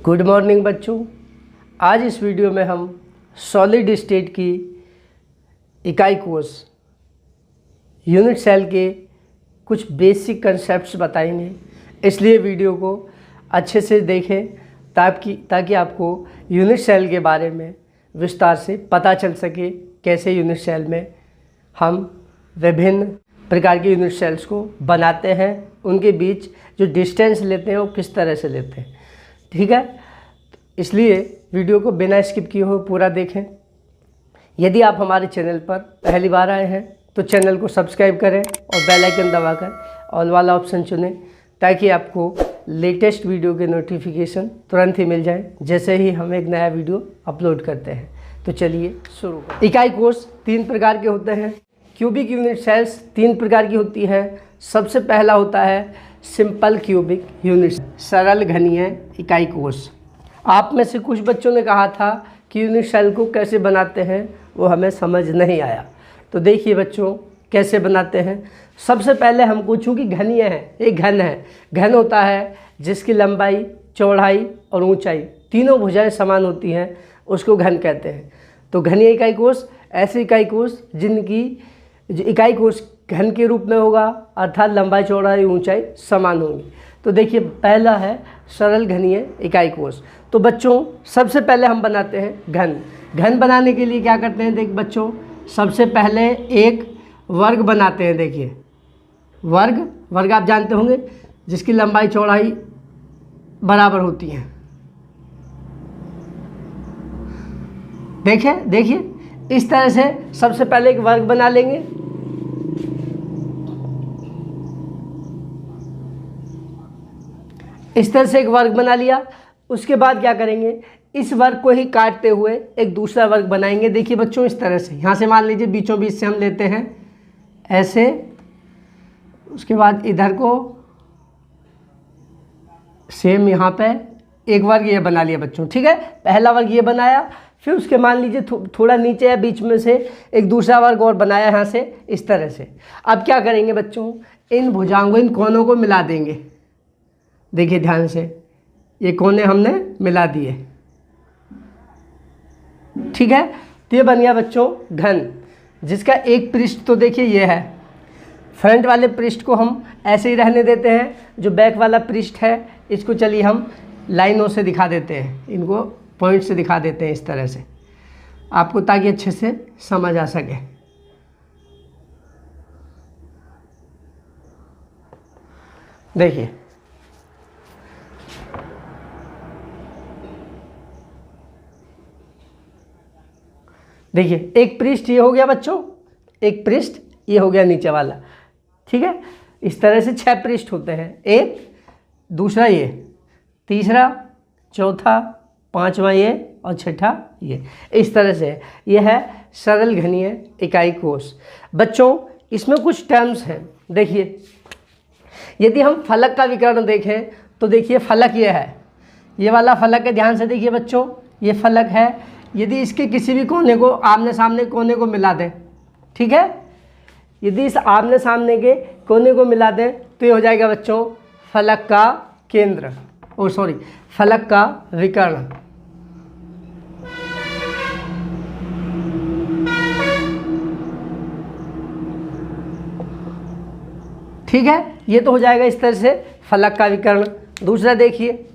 Good morning बच्चों। आज इस वीडियो में हम सॉलिड स्टेट की इकाई कोष यूनिट सेल के कुछ बेसिक कंसेप्ट्स बताएंगे, इसलिए वीडियो को अच्छे से देखें ताकि आपको यूनिट सेल के बारे में विस्तार से पता चल सके। कैसे यूनिट सेल में हम विभिन्न प्रकार के यूनिट सेल्स को बनाते हैं, उनके बीच जो डिस्टेंस लेते हैं वो किस तरह से लेते हैं। ठीक है, इसलिए वीडियो को बिना स्किप किए हुए पूरा देखें। यदि आप हमारे चैनल पर पहली बार आए हैं तो चैनल को सब्सक्राइब करें और बेल आइकन दबाकर ऑल वाला ऑप्शन चुनें ताकि आपको लेटेस्ट वीडियो के नोटिफिकेशन तुरंत ही मिल जाए जैसे ही हम एक नया वीडियो अपलोड करते हैं। तो चलिए शुरू करें। इकाई कोष 3 प्रकार के होते हैं। क्यूबिक यूनिट सेल्स 3 प्रकार की होती है। सबसे पहला होता है सिंपल क्यूबिक यूनिट, सरल घनीय इकाई कोष। आप में से कुछ बच्चों ने कहा था कि यूनिट सेल को कैसे बनाते हैं, वो हमें समझ नहीं आया। तो देखिए बच्चों कैसे बनाते हैं। सबसे पहले हमको चूँकि घनीय है, एक घन है। घन होता है जिसकी लंबाई, चौड़ाई और ऊंचाई तीनों भुजाएं समान होती हैं, उसको घन कहते हैं। तो घनीय इकाई कोष ऐसी इकाई कोष जिनकी जो इकाई कोष घन के रूप में होगा, अर्थात लंबाई, चौड़ाई, ऊंचाई समान होंगी। तो देखिए पहला है सरल घनीय इकाई कोष। तो बच्चों सबसे पहले हम बनाते हैं घन। घन बनाने के लिए क्या करते हैं, देख बच्चों सबसे पहले एक वर्ग बनाते हैं। देखिए वर्ग आप जानते होंगे जिसकी लंबाई चौड़ाई बराबर होती है। देखिए इस तरह से सबसे पहले एक वर्ग बना लेंगे। इस तरह से एक वर्ग बना लिया। उसके बाद क्या करेंगे, इस वर्ग को ही काटते हुए एक दूसरा वर्ग बनाएंगे। देखिए बच्चों इस तरह से, यहाँ से मान लीजिए बीचों बीच से हम लेते हैं ऐसे। उसके बाद इधर को सेम यहाँ पे एक वर्ग ये बना लिया बच्चों। ठीक है, पहला वर्ग ये बनाया, फिर उसके मान लीजिए थोड़ा नीचे या बीच में से एक दूसरा वर्ग और बनाया यहाँ से इस तरह से। अब क्या करेंगे बच्चों, इन भुजाओं, इन कोनों को मिला देंगे। देखिए ध्यान से, ये कोने हमने मिला दिए। ठीक है, तो ये बन गया बच्चों घन, जिसका एक पृष्ठ तो देखिए ये है। फ्रंट वाले पृष्ठ को हम ऐसे ही रहने देते हैं। जो बैक वाला पृष्ठ है इसको चलिए हम लाइनों से दिखा देते हैं, इनको पॉइंट से दिखा देते हैं इस तरह से आपको, ताकि अच्छे से समझ आ सके। देखिए एक पृष्ठ ये हो गया बच्चों, एक पृष्ठ ये हो गया नीचे वाला। ठीक है, इस तरह से 6 पृष्ठ होते हैं, एक, दूसरा ये, तीसरा, चौथा, पांचवा ये और छठा ये। इस तरह से ये है सरल घनीय इकाई कोष। बच्चों इसमें कुछ टर्म्स हैं। देखिए यदि हम फलक का विकर्ण देखें तो देखिए फलक ये है, ये वाला फलक है। ध्यान से देखिए बच्चों, ये फलक है। यदि इसके किसी भी कोने को, आमने सामने कोने को मिला दें, ठीक है, यदि इस आमने सामने के कोने को मिला दें तो ये हो जाएगा बच्चों फलक का केंद्र, फलक का विकर्ण। ठीक है, ये तो हो जाएगा इस तरह से फलक का विकर्ण। दूसरा देखिए,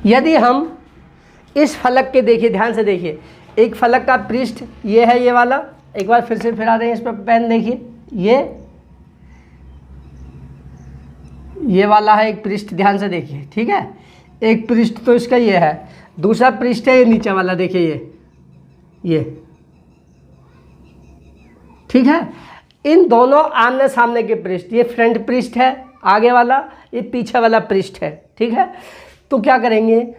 यदि हम इस फलक के देखिए, ध्यान से देखिए, एक फलक का पृष्ठ ये है, ये वाला। एक बार फिर से फिरा रहे हैं इस पर पेन, देखिए ये वाला है एक पृष्ठ, ध्यान से देखिए। ठीक है, एक पृष्ठ तो इसका ये है, दूसरा पृष्ठ है ये नीचे वाला, देखिए ये। ठीक है, इन दोनों आमने सामने के पृष्ठ, ये फ्रंट पृष्ठ है आगे वाला, ये पीछे वाला पृष्ठ है। ठीक है, तो क्या करेंगे,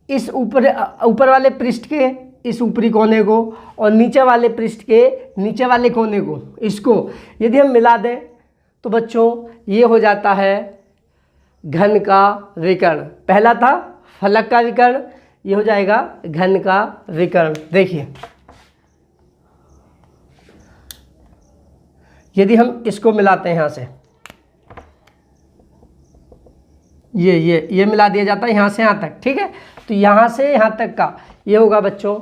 इस ऊपर वाले पृष्ठ के इस ऊपरी कोने को और नीचे वाले पृष्ठ के नीचे वाले कोने को, इसको यदि हम मिला दें तो बच्चों ये हो जाता है घन का विकर्ण। पहला था फलक का विकर्ण, ये हो जाएगा घन का विकर्ण। देखिए यदि हम इसको मिलाते हैं यहाँ से, ये मिला दिया जाता है यहाँ से यहाँ तक, ठीक है। तो यहाँ से यहाँ तक का ये होगा बच्चों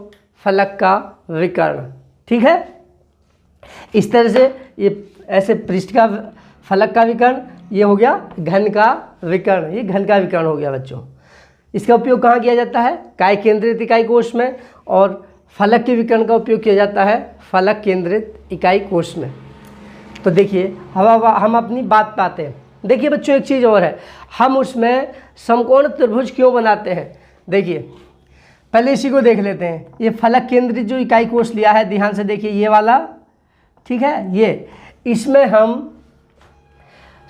फलक का विकर्ण, ठीक है। इस तरह से ये ऐसे पृष्ठ का फलक का विकर्ण, ये हो गया घन का विकर्ण, ये घन का विकर्ण हो गया बच्चों। इसका उपयोग कहाँ किया जाता है? काय केंद्रित इकाई कोष में, और फलक के विकर्ण का उपयोग किया जाता है फलक केंद्रित इकाई कोष में। तो देखिए हम अपनी बात पाते हैं। देखिए बच्चों एक चीज़ और है, हम उसमें समकोण त्रिभुज क्यों बनाते हैं? देखिए पहले इसी को देख लेते हैं। ये फलक केंद्रित जो इकाई कोष लिया है, ध्यान से देखिए ये वाला, ठीक है। ये इसमें हम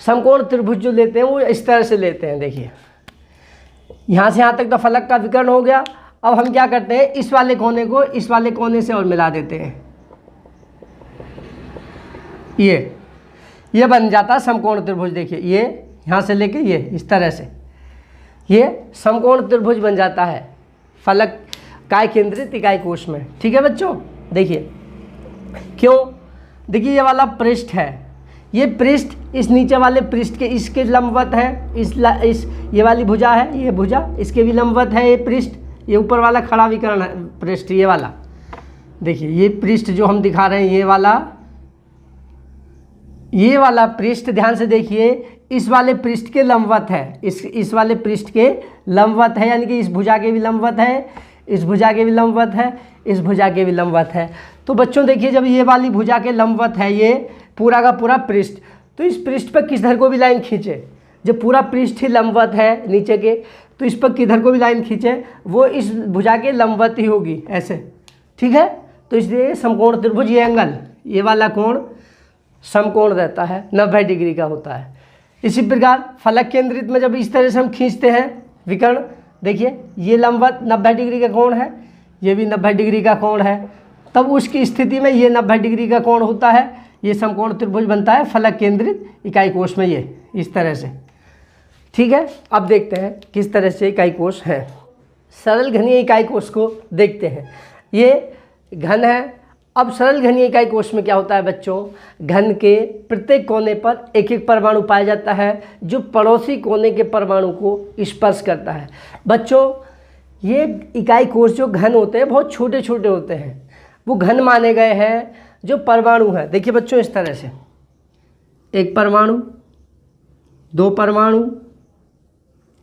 समकोण त्रिभुज जो लेते हैं वो इस तरह से लेते हैं। देखिए यहाँ से यहाँ तक तो फलक का विकर्ण हो गया। अब हम क्या करते हैं, इस वाले कोने को इस वाले कोने से और मिला देते हैं, ये बन जाता है समकोण त्रिभुज। देखिए ये यहाँ से लेके ये इस तरह से ये समकोण त्रिभुज बन जाता है फलक काय केंद्रित इकाई कोष में, ठीक है बच्चों। देखिए क्यों, देखिए ये वाला पृष्ठ है, ये पृष्ठ इस नीचे वाले पृष्ठ के इसके लंबवत है, इस ये वाली भुजा है, ये भुजा इसके भी लंबवत है। ये पृष्ठ, ये ऊपर वाला खड़ा विकर्ण है पृष्ठ, ये वाला देखिए, ये पृष्ठ जो हम दिखा रहे हैं ये वाला पृष्ठ ध्यान से देखिए इस वाले पृष्ठ के लंबवत है, इस वाले पृष्ठ के लंबवत है, यानी कि इस भुजा के भी लंबवत है, इस भुजा के भी लंबवत है, इस भुजा के भी लंबवत है। तो बच्चों देखिए जब ये वाली भुजा के लंबवत है ये पूरा का पूरा पृष्ठ, तो इस पृष्ठ पर किधर को भी लाइन खींचे, जब पूरा पृष्ठ ही लंबवत है नीचे के, तो इस पर किधर को भी लाइन खींचे वो इस भुजा के लंबवत ही होगी ऐसे, ठीक है। तो इसलिए समकोण त्रिभुज, ये एंगल, ये वाला कोण समकोण रहता है, 90 डिग्री का होता है। इसी प्रकार फलक केंद्रित में जब इस तरह से हम खींचते हैं विकर्ण, देखिए ये लंबवत 90 डिग्री का कोण है, ये भी 90 डिग्री का कोण है, तब उसकी स्थिति में ये 90 डिग्री का कोण होता है, ये समकोण त्रिभुज बनता है फलक केंद्रित इकाई कोष में, ये इस तरह से, ठीक है। अब देखते हैं किस तरह से इकाई कोष है। सरल घनीय इकाई कोष को देखते हैं, ये घन है। अब सरल घनीय इकाई कोष में क्या होता है बच्चों, घन के प्रत्येक कोने पर एक एक परमाणु पाया जाता है जो पड़ोसी कोने के परमाणु को स्पर्श करता है। बच्चों ये इकाई कोष जो घन होते हैं बहुत छोटे छोटे होते हैं, वो घन माने गए हैं जो परमाणु है। देखिए बच्चों इस तरह से एक परमाणु, दो परमाणु,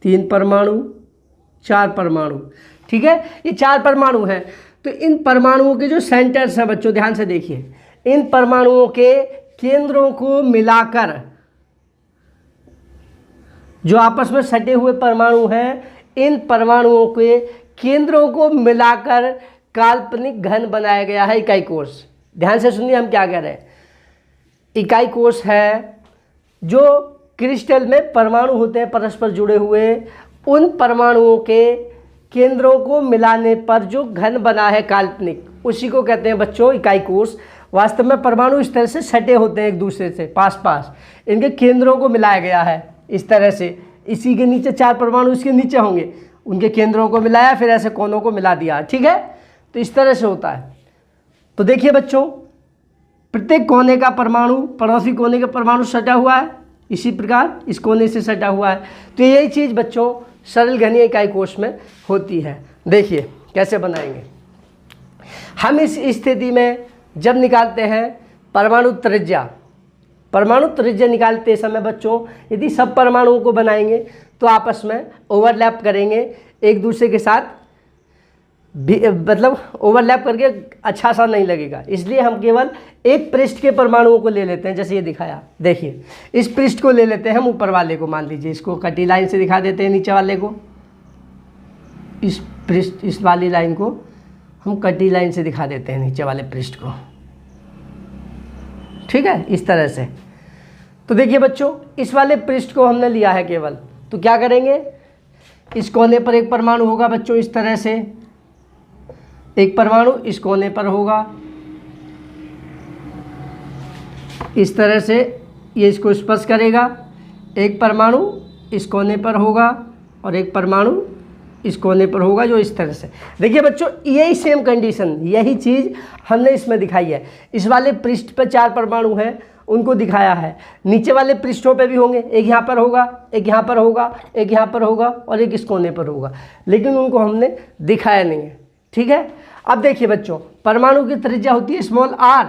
तीन परमाणु, चार परमाणु, ठीक है। ये चार परमाणु हैं। तो इन परमाणुओं के जो सेंटर्स हैं बच्चों ध्यान से देखिए, इन परमाणुओं के केंद्रों को मिलाकर जो आपस में सटे हुए परमाणु हैं, इन परमाणुओं के केंद्रों को मिलाकर काल्पनिक घन बनाया गया है इकाई कोष। ध्यान से सुनिए हम क्या कह रहे हैं। इकाई कोष है जो क्रिस्टल में परमाणु होते हैं परस्पर जुड़े हुए, उन परमाणुओं के केंद्रों को मिलाने पर जो घन बना है काल्पनिक, उसी को कहते हैं बच्चों इकाई कोष। वास्तव में परमाणु इस तरह से सटे होते हैं एक दूसरे से पास पास, इनके केंद्रों को मिलाया गया है इस तरह से। इसी के नीचे चार परमाणु इसके नीचे होंगे, उनके केंद्रों को मिलाया, फिर ऐसे कोनों को मिला दिया, ठीक है। तो इस तरह से होता है। तो देखिए बच्चों प्रत्येक कोने का परमाणु पड़ोसी कोने के परमाणु सटा हुआ है, इसी प्रकार इस कोने से सटा हुआ है। तो यही चीज़ बच्चों सरल घनीय इकाई कोष में होती है। देखिए कैसे बनाएंगे हम इस स्थिति में। जब निकालते हैं परमाणु त्रिज्या निकालते समय बच्चों, यदि सब परमाणुओं को बनाएंगे तो आपस में ओवरलैप करेंगे एक दूसरे के साथ, मतलब ओवरलैप करके अच्छा सा नहीं लगेगा, इसलिए हम केवल एक पृष्ठ के परमाणुओं को ले लेते हैं। जैसे ये दिखाया, देखिए इस पृष्ठ को ले लेते हैं हम, ऊपर वाले को मान लीजिए, इसको कटी लाइन से दिखा देते हैं, नीचे वाले को इस पृष्ठ, इस वाली लाइन को हम कटी लाइन से दिखा देते हैं नीचे वाले पृष्ठ को, ठीक है, इस तरह से। तो देखिए बच्चों इस वाले पृष्ठ को हमने लिया है केवल, तो क्या करेंगे, इस कोने पर एक परमाणु होगा बच्चों इस तरह से, एक परमाणु इस कोने पर होगा इस तरह से, ये इसको स्पर्श करेगा, एक परमाणु इस कोने पर होगा और एक परमाणु इस कोने पर होगा जो इस तरह से। देखिए बच्चों यही सेम कंडीशन, यही चीज़ हमने इसमें दिखाई है। इस वाले पृष्ठ पर चार परमाणु हैं, उनको दिखाया है। नीचे वाले पृष्ठों पे भी होंगे, एक यहाँ पर होगा, एक यहाँ पर होगा, एक यहाँ पर होगा और एक इस कोने पर होगा, लेकिन उनको हमने दिखाया नहीं है। ठीक है, अब देखिए बच्चों, परमाणु की त्रिज्या होती है स्मॉल r।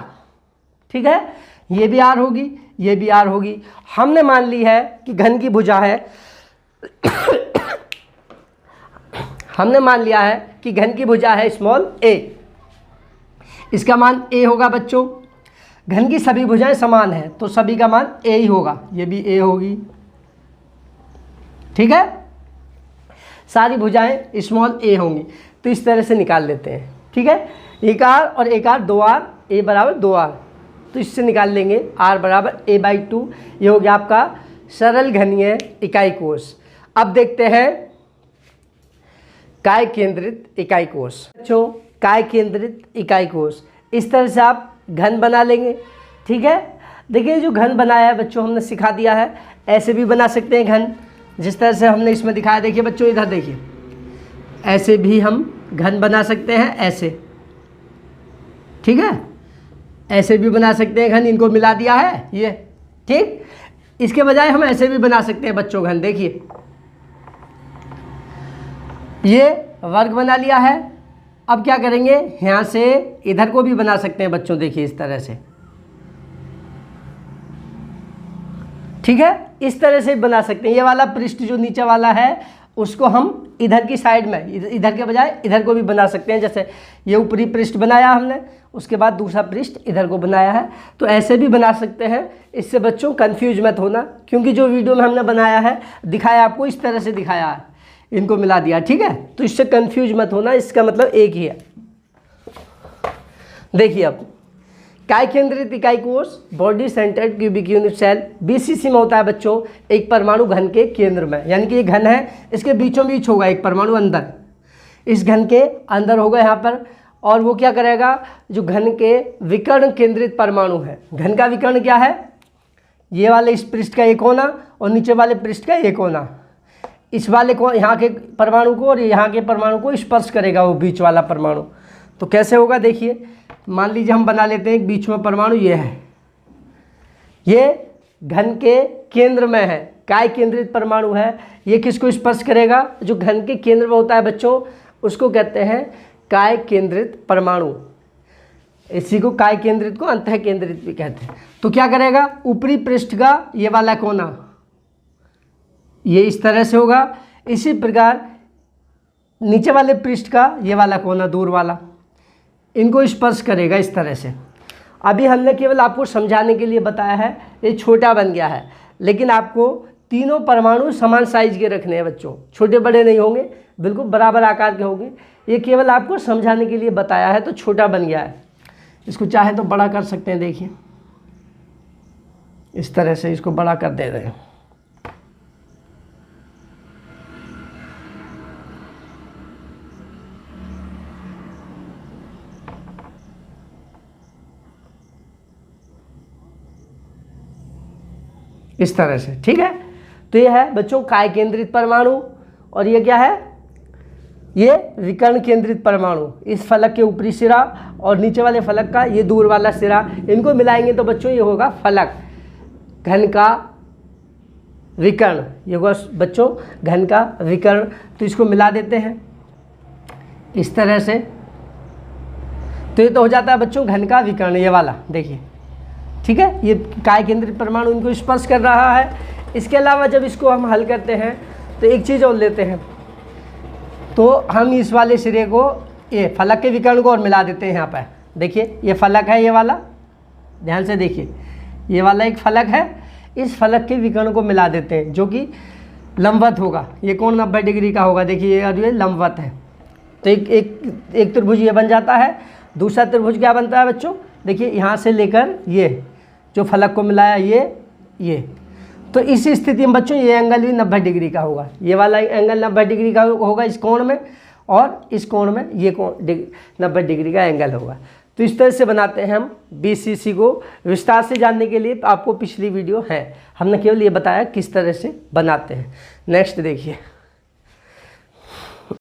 ठीक है, ये भी r होगी, ये भी r होगी। हमने मान ली है कि घन की भुजा है हमने मान लिया है कि घन की भुजा है स्मॉल a, इसका मान a होगा बच्चों। घन की सभी भुजाएं समान हैं तो सभी का मान a ही होगा, ये भी a होगी। ठीक है, सारी भुजाएं स्मॉल a होंगी, तो इस तरह से निकाल लेते हैं। ठीक है, एक r और एक r, 2r, a बराबर 2r, तो इससे निकाल लेंगे r बराबर a/2। ये हो गया आपका सरल घनीय इकाई कोश। अब देखते हैं काय केंद्रित इकाई कोश। बच्चों, काय केंद्रित इकाई कोश इस तरह से आप घन बना लेंगे। ठीक है, देखिए जो घन बनाया है बच्चों हमने सिखा दिया है, ऐसे भी बना सकते हैं घन, जिस तरह से हमने इसमें दिखाया। देखिए बच्चों, इधर देखिए, ऐसे भी हम घन बना सकते हैं, ऐसे। ठीक है, ऐसे भी बना सकते हैं घन, इनको मिला दिया है ये। ठीक, इसके बजाय हम ऐसे भी बना सकते हैं बच्चों घन। देखिए ये वर्ग बना लिया है। अब क्या करेंगे, यहाँ से इधर को भी बना सकते हैं बच्चों, देखिए इस तरह से। ठीक है, इस तरह से बना सकते हैं। ये वाला पृष्ठ जो नीचे वाला है उसको हम इधर की साइड में, इधर के बजाय इधर को भी बना सकते हैं। जैसे ये ऊपरी पृष्ठ बनाया हमने, उसके बाद दूसरा पृष्ठ इधर को बनाया है, तो ऐसे भी बना सकते हैं। इससे बच्चों कंफ्यूज मत होना, क्योंकि जो वीडियो में हमने बनाया है, दिखाया आपको इस तरह से दिखाया है, इनको मिला दिया। ठीक है, तो इससे कंफ्यूज मत होना, इसका मतलब एक ही है। देखिए अब काय केंद्रित इकाई कोश, body centred cubic unit cell, BCC में होता है बच्चों एक परमाणु घन के केंद्र में, यानी कि ये घन है, इसके बीचों बीच होगा एक परमाणु अंदर, इस घन के अंदर होगा यहाँ पर। और वो क्या करेगा, जो घन के विकर्ण केंद्रित परमाणु है, घन का विकर्ण क्या है, ये वाले इस पृष्ठ का एक कोना और नीचे वाले पृष्ठ का एक कोना, इस वाले को, यहाँ के परमाणु को और यहाँ के परमाणु को स्पर्श करेगा वो बीच वाला परमाणु। तो कैसे होगा, देखिए मान लीजिए हम बना लेते हैं एक बीच में परमाणु, ये है, ये घन के केंद्र में है, काय केंद्रित परमाणु है। ये किसको स्पर्श करेगा, जो घन के केंद्र में होता है बच्चों, उसको कहते हैं काय केंद्रित परमाणु। इसी को काय केंद्रित को अंतः केंद्रित भी कहते हैं। तो क्या करेगा, ऊपरी पृष्ठ का ये वाला कोना ये इस तरह से होगा, इसी प्रकार नीचे वाले पृष्ठ का ये वाला कोना दूर वाला, इनको स्पर्श करेगा इस तरह से। अभी हमने केवल आपको समझाने के लिए बताया है, ये छोटा बन गया है, लेकिन आपको तीनों परमाणु समान साइज के रखने हैं बच्चों, छोटे बड़े नहीं होंगे, बिल्कुल बराबर आकार के होंगे। ये केवल आपको समझाने के लिए बताया है, तो छोटा बन गया है। इसको चाहे तो बड़ा कर सकते हैं, देखिए इस तरह से इसको बड़ा कर दे रहे हैं। इस तरह से, ठीक है। तो ये है बच्चों काय केंद्रित परमाणु, और ये क्या है, ये विकर्ण केंद्रित परमाणु। इस फलक के ऊपरी सिरा और नीचे वाले फलक का ये दूर वाला सिरा, इनको मिलाएंगे तो बच्चों ये होगा फलक, घन का विकर्ण, ये होगा बच्चों घन का विकर्ण। तो इसको मिला देते हैं इस तरह से, तो ये तो हो जाता है बच्चों घन का विकर्ण, ये वाला देखिए, ठीक है। ये काय केंद्रित परमाणु इनको स्पर्श कर रहा है। इसके अलावा जब इसको हम हल करते हैं तो एक चीज़ और लेते हैं, तो हम इस वाले सिरे को, ये फलक के विकर्ण को और मिला देते हैं यहाँ पर। देखिए ये फलक है, ये वाला ध्यान से देखिए, ये वाला एक फलक है, इस फलक के विकर्ण को मिला देते हैं, जो कि लंबवत होगा। ये कोण 90 डिग्री का होगा, देखिए ये लंबवत है। तो एक त्रिभुज ये बन जाता है। दूसरा त्रिभुज क्या बनता है बच्चों, देखिए यहाँ से लेकर ये जो फलक को मिलाया ये, तो इस स्थिति में बच्चों ये एंगल भी 90 डिग्री का होगा। ये वाला एंगल 90 डिग्री का होगा इस कोण में, और इस कोण में ये कोण 90 डिग्री का एंगल होगा। तो इस तरह से बनाते हैं हम बीसीसी को। विस्तार से जानने के लिए आपको पिछली वीडियो है, हमने केवल ये बताया किस तरह से बनाते हैं। नेक्स्ट देखिए।